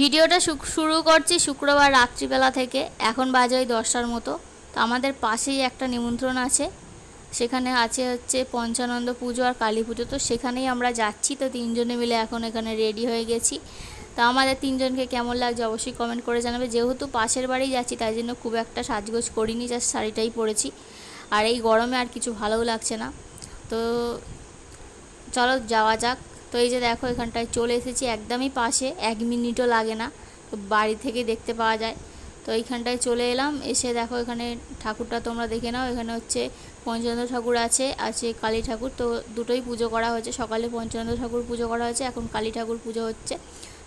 ভিডিওটা শুরু করছি শুক্রবার রাত্রিবেলা থেকে। এখন বাজে ওই 10টার মতো। তো আমাদের পাশেই একটা নিমন্ত্রণ আছে, সেখানে আছে হচ্ছে পঞ্চানন্দ পুজো আর কালী পুজো। তো সেখানেই আমরা যাচ্ছি। তো তিনজনে মিলে এখন এখানে রেডি হয়ে গেছি। তো আমাদের তিনজনকে কেমন লাগছে অবশ্যই কমেন্ট করে জানাবে। যেহেতু পাশের বাড়ি যাচ্ছি তাই জন্য খুব একটা সাজগোজ করিনি, জাস্ট শাড়িটাই পরেছি। আর এই গরমে আর কিছু ভালোও লাগছে না। তো চলো যাওয়া যাক। তো এই যে দেখো এখানটায় চলে এসেছি, একদমই পাশে, 1 মিনিটও লাগে না, তো বাড়ি থেকে দেখতে পাওয়া যায়। তো এইখানটায় চলে এলাম, এসে দেখো এখানে ঠাকুরটা তোমরা দেখে নাও। এখানে হচ্ছে পঞ্চানন্দ ঠাকুর আছে কালী ঠাকুর। তো দুটোই পুজো করা হয়েছে, সকালে পঞ্চানন্দ ঠাকুর পুজো করা হয়েছে, এখন কালী ঠাকুর পুজো হচ্ছে।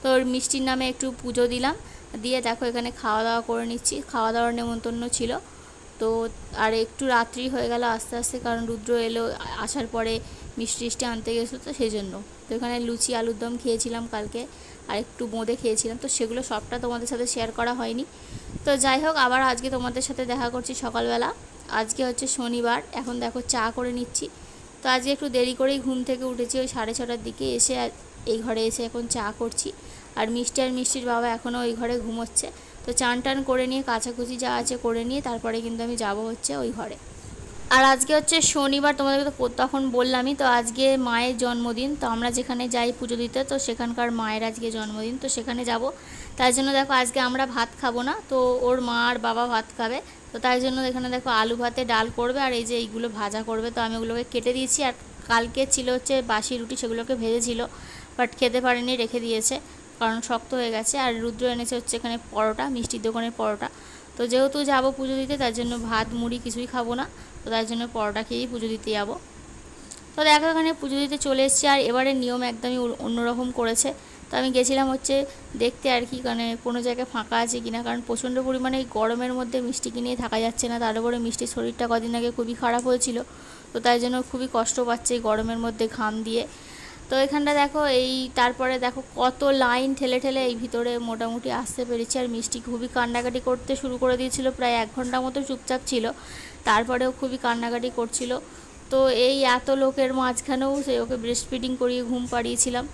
তো মিষ্টির নামে একটু পুজো দিলাম, দিয়ে দেখো এখানে খাওয়া দাওয়া করে নিচ্ছি। খাওয়া দাওয়ার নেমন্তন্ন ছিল। তো আর একটু রাত্রি হয়ে গেল আস্তে আস্তে, কারণ রুদ্র এলো, আসার পরে মিষ্টি আনতে গেছিলো, তো সেই জন্য। তো এখানে লুচি আলুর দম খেয়েছিলাম কালকে, আর একটু বোঁদে খেয়েছিলাম। তো সেগুলো সবটা তোমাদের সাথে শেয়ার করা হয়নি। তো যাই হোক, আবার আজকে তোমাদের সাথে দেখা করছি সকালবেলা। আজকে হচ্ছে শনিবার। এখন দেখো চা করে নিচ্ছি। তো আজকে একটু দেরি করেই ঘুম থেকে উঠেছি, ওই 6:30টার দিকে এসে এই ঘরে এসে এখন চা করছি। আর মিষ্টির বাবা এখনও ওই ঘরে ঘুমোচ্ছে। তো চান টান করে নিয়ে কাচাকুচি যা আছে করে নিয়ে তারপরে কিন্তু আমি যাব হচ্ছে ওই ঘরে। আর আজকে হচ্ছে শনিবার, তোমাদেরকে তো তখন বললামই। তো আজকে মায়ের জন্মদিন। তো আমরা যেখানে যাই পুজো দিতে, তো সেখানকার মায়ের আজকে জন্মদিন, তো সেখানে যাব। তাই জন্য দেখো আজকে আমরা ভাত খাবো না, তো ওর মা আর বাবা ভাত খাবে। তো তাই জন্য এখানে দেখো আলু ভাতে ডাল করবে, আর এই যে এইগুলো ভাজা করবে। তো আমি ওগুলোকে কেটে দিয়েছি। আর কালকে ছিল হচ্ছে বাসি রুটি, সেগুলোকে ভেজেছিল, বাট খেতে পারেনি, রেখে দিয়েছে, কারণ শক্ত হয়ে গেছে। আর রুদ্র এনেছে হচ্ছে এখানে পরোটা, মিষ্টির দোকানের পরোটা। তো যেহেতু যাবো পুজো দিতে, তার জন্য ভাত মুড়ি কিছুই খাবো না, তো তাই জন্য পরোটা খেয়েই পুজো দিতে যাবো। তো দেখো এখানে পুজো দিতে চলে এসেছি। আর এবারের নিয়ম একদমই অন্যরকম করেছে। তো আমি গেছিলাম হচ্ছে দেখতে আর কি, মানে কোনো জায়গায় ফাঁকা আছে কিনা, কারণ প্রচণ্ড পরিমাণে এই গরমের মধ্যে মিষ্টিকে নিয়ে থাকা যাচ্ছে না। তার উপরে মিষ্টির শরীরটা কদিন আগে খুবই খারাপ হয়েছিল, তো তাই জন্য খুবই কষ্ট পাচ্ছে এই গরমের মধ্যে ঘাম দিয়ে। তো এখানটা দেখো তারপরে দেখো কত লাইন ঠেলে ঠেলে এই ভিতরে মোটামুটি আসতে পেরেছি। আর মিষ্টি খুবই কান্নাকাটি করতে শুরু করে দিয়েছিল, প্রায় 1 ঘন্টা মতো চুপচাপ ছিল, তারপরেও খুবই কান্নাকাটি করছিল। তো এই এত লোকের মাঝখানেও ওকে ব্রেস্ট ফিডিং করিয়ে ঘুম পাড়িয়েছিলাম।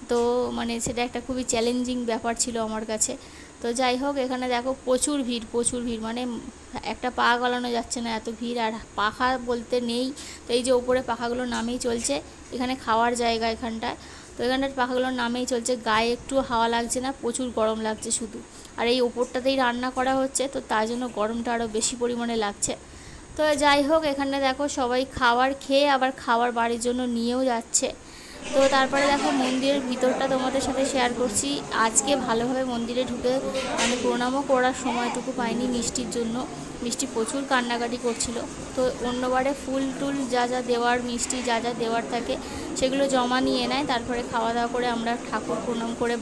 তো মানে সেটা একটা খুবই চ্যালেঞ্জিং ব্যাপার ছিল আমার কাছে। তো যাই হোক, এখানে দেখো প্রচুর ভিড়, মানে একটা পা গলানো যাচ্ছে না, এত ভিড়। আর পাখা বলতে নেই। তো এই যে ওপরে পাখাগুলো নামেই চলছে, এখানে খাওয়ার জায়গা এখানটায়। তো এখানটার পাখাগুলোর নামেই চলছে, গায়ে একটু হাওয়া লাগছে না, প্রচুর গরম লাগছে শুধু। আর এই ওপরটাতেই রান্না করা হচ্ছে, তো তার জন্য গরমটা আরও বেশি পরিমাণে লাগছে। তো যাই হোক, এখানে দেখো সবাই খাবার খেয়ে আবার খাবার বাড়ির জন্য নিয়েও যাচ্ছে। তো তারপরে দেখো মন্দিরের ভিতরটা তোমাদের সাথে শেয়ার করছি। আজকে ভালোভাবে মন্দিরে ঢুকে মানে প্রণামও করার সময়টুকু পাইনি মিষ্টির জন্য। মিষ্টি প্রচুর কান্নাকাটি করছিল। তো অন্যবারে ফুল টুল যা যা দেওয়ার, মিষ্টি যা যা দেওয়ার থাকে সেগুলো জমা নিয়ে নেয়। তারপরে খাওয়া দাওয়া করে আমরা ঠাকুর প্রণাম করে,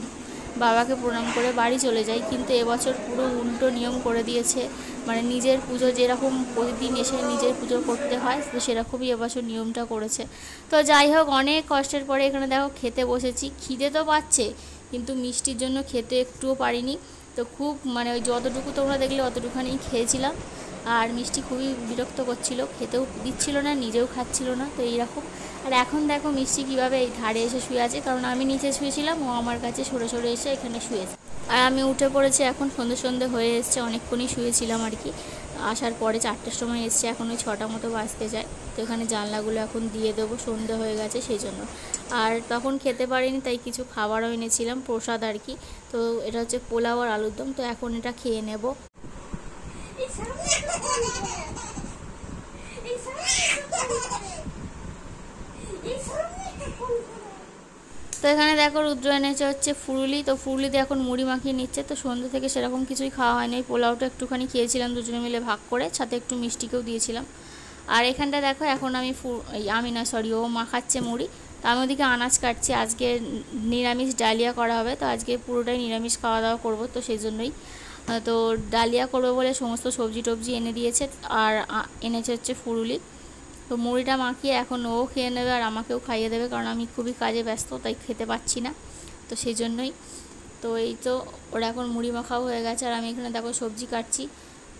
বাবাকে প্রণাম করে বাড়ি চলে যাই। কিন্তু এবছর পুরো উল্টো নিয়ম করে দিয়েছে, মানে নিজের পুজো যেরকম প্রতিদিন এসে নিজের পুজো করতে হয়, তো সেরকমই এবছর নিয়মটা করেছে। তো যাই হোক, অনেক কষ্টের পরে এখানে দেখো খেতে বসেছি। খিদে তো পাচ্ছে, কিন্তু মিষ্টির জন্য খেতে একটুও পারিনি। তো খুব মানে ওই যতটুকু তোমরা দেখলে অতটুখানি খেয়েছিলাম। আর মিষ্টি খুবই বিরক্ত করছিল, খেতেও দিচ্ছিল না, নিজেও খাচ্ছিল না, তো এইরকম। আর এখন দেখো মিষ্টি কীভাবে এই ধারে এসে শুয়ে আছে, কারণ আমি নিচে শুয়েছিলাম, ও আমার কাছে সরে সরে এসে এখানে শুয়েছে। আর আমি উঠে পড়েছি, এখন সন্ধে হয়ে এসছে, অনেকক্ষণই শুয়েছিলাম আর কি। আসার পরে 4টার সময় এসছে, এখন ওই 6টা মতো বাজতে যায়। তো এখানে জানলাগুলো এখন দিয়ে দেবো, সন্ধে হয়ে গেছে সেই জন্য। আর তখন খেতে পারিনি, তাই কিছু খাবারও এনেছিলাম, প্রসাদ আর কি। তো এটা হচ্ছে পোলাও আর আলুর দম। তো এখন এটা খেয়ে নেব। তো এখানে দেখো রুদ্র এনেছে হচ্ছে ফুরুলি। তো ফুরুলিতে এখন মুড়ি মাখিয়ে নিচ্ছে। তো সন্ধ্যে থেকে সেরকম কিছুই খাওয়া হয়নি, ওই পোলাওটা একটুখানি খেয়েছিলাম দুজনে মিলে ভাগ করে, সাথে একটু মিষ্টিকেও দিয়েছিলাম। আর এখানটা দেখো এখন ও মাখাচ্ছে মুড়ি। তো আমি ওদিকে আনাজ কাটছি। আজকে নিরামিষ ডালিয়া করা হবে, তো আজকে পুরোটাই নিরামিষ খাওয়া দাওয়া করবো, তো সেই জন্যই। তো ডালিয়া করবো বলে সমস্ত সবজি টবজি এনে দিয়েছে, আর এনেছে হচ্ছে ফুরুলি। তো মুড়িটা মাখিয়ে এখন ও খেয়ে নেবে, আর আমাকেও খাইয়ে দেবে, কারণ আমি খুবই কাজে ব্যস্ত, তাই খেতে পাচ্ছি না, তো সেই জন্যই। তো এই তো ওরা এখন মুড়ি মাখাও হয়ে গেছে, আর আমি এখানে দেখো সবজি কাটছি।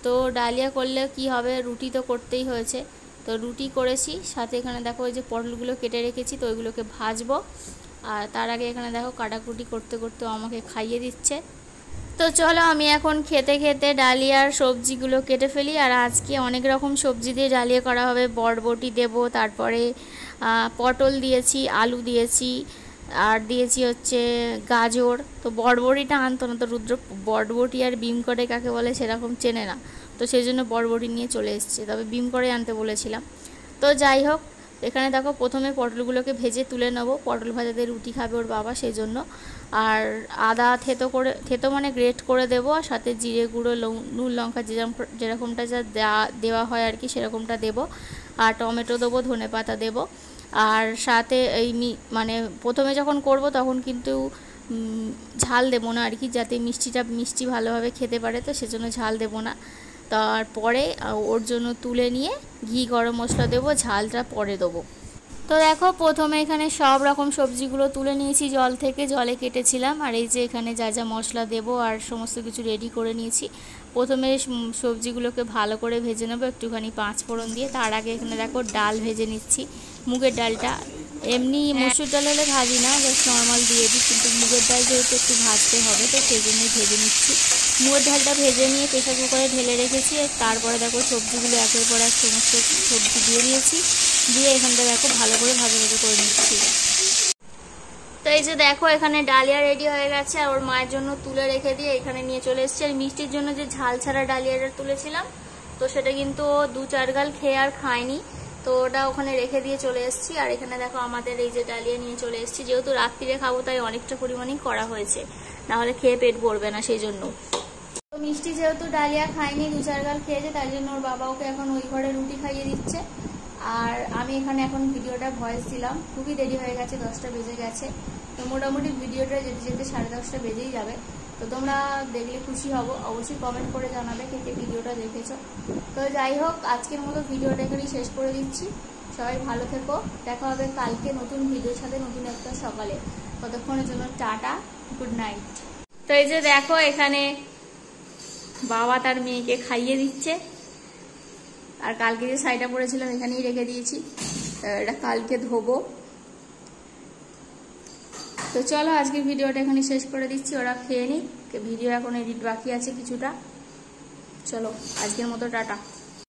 তো ডালিয়া করলে কি হবে, রুটি তো করতেই হয়েছে। তো রুটি করেছি, সাথে এখানে দেখো ওই যে পটলগুলো কেটে রেখেছি, তো ওইগুলোকে ভাজবো। আর তার আগে এখানে দেখো কাটাকুটি করতে করতে আমাকে খাইয়ে দিচ্ছে। তো চলো আমি এখন খেতে খেতে ডালিয়ার সবজিগুলো কেটে ফেলি। আর আজকে অনেক রকম সবজি দিয়ে ডালিয়া করা হবে। বরবটি দেব, তারপরে পটল দিয়েছি, আলু দিয়েছি, আর দিয়েছি হচ্ছে গাজর। তো বরবটিটা আনতো না, তো রুদ্র বরবটি আর বিম করে কাকে বলে সেরকম চেনে না, তো সেই জন্য বরবটি নিয়ে চলে এসছে, তবে বিম করে আনতে বলেছিলাম। তো যাই হোক, এখানে দেখো প্রথমে পটলগুলোকে ভেজে তুলে নেবো। পটল ভাজা দিয়ে রুটি খাবে ওর বাবা, সেই জন্য। আর আদা থেতো মানে গ্রেট করে দেবো, আর সাথে জিরে গুঁড়ো, নুন, লঙ্কা যেরকমটা যা দেওয়া হয় আর কি সেরকমটা দেবো। আর টমেটো দেবো, ধনে পাতা দেবো। আর সাথে এই মানে প্রথমে যখন করব তখন কিন্তু ঝাল দেবো না আর কি, যাতে মিষ্টি ভালোভাবে খেতে পারে, তো সেজন্য ঝাল দেবো না। তারপরে ওর জন্য তুলে নিয়ে ঘি গরম মশলা দেবো, ঝালটা পরে দেবো। তো দেখো প্রথমে এখানে সব রকম সবজিগুলো তুলে নিয়েছি জল থেকে, জলে কেটেছিলাম। আর এই যে এখানে যা যা মশলা দেবো আর সমস্ত কিছু রেডি করে নিয়েছি। প্রথমে সবজিগুলোকে ভালো করে ভেজে নেবো একটুখানি 5 ফোড়ন দিয়ে। তার আগে এখানে দেখো ডাল ভেজে নিচ্ছি, মুগের ডালটা। এমনি মসুর ডাল হলে ভাজি না, জাস্ট নর্মাল দিয়ে দিই, কিন্তু মুগের ডাল যেহেতু একটু ভাজতে হবে তো সেই জন্যই ভেজে নিচ্ছি। মুগের ডালটা ভেজে নিয়ে প্রেসার কুকারে ঢেলে রেখেছি। তারপরে দেখো সবজিগুলো একের পর এক সমস্ত সবজি দিয়ে দিয়েছি, দিয়ে এখানটা দেখো ভালো করে ভাজা করে নিচ্ছি। তো এই যে দেখো এখানে ডালিয়া রেডি হয়ে গেছে, আর ওর মায়ের জন্য তুলে রেখে দিয়ে এখানে নিয়ে চলে এসেছি। আর মিষ্টির জন্য যে ঝাল ছাড়া ডালিয়াটা তুলেছিলাম, তো সেটা কিন্তু 2-4 গাল খেয়ে আর খায়নি, তো ওটা ওখানে রেখে দিয়ে চলে এসেছি। আর এখানে দেখো আমাদের এই যে ডালিয়া নিয়ে চলে এসেছি, যেহেতু রাত্রিরে খাবো তাই অনেকটা পরিমাণেই করা হয়েছে, নাহলে খেয়ে পেট ভরবে না সেই জন্য। তো মিষ্টি যেহেতু ডালিয়া খায়নি, 2-4 গাল খেয়েছে, তাই জন্য ওর বাবা ওকে এখন ওই ঘরে রুটি খাইয়ে দিচ্ছে। আর আমি এখানে এখন ভিডিওটা ভয়েস দিলাম, খুবই দেরি হয়ে গেছে, 10টা বেজে গেছে। তো মোটামুটি ভিডিওটা যেতে যেতে 10:30টা বেজেই যাবে। তো তোমরা দেখলে খুশি হব, অবশ্যই কমেন্ট করে জানাবে কে কে ভিডিওটা দেখেছো। তো যাই হোক, আজকের মতো ভিডিওটা এখানেই শেষ করে দিচ্ছি। সবাই ভালো থেকো, দেখা হবে কালকে নতুন ভিডিওর সাথে, নতুন একটা সকালে। ততক্ষণের জন্য টাটা, গুড নাইট। তো এই যে দেখো এখানে বাবা তার মেয়েকে খাইয়ে দিচ্ছে। আর কালকে যে শাড়িটা পরেছিলাম এখানেই রেখে দিয়েছি, এটা কালকে ধোবো। তো চলো আজকের ভিডিওটা এখানে শেষ করে দিচ্ছি, ওরা খেয়ে নিই, ভিডিও এখন এডিট বাকি আছে কিছুটা। চলো আজকের মতো টাটা।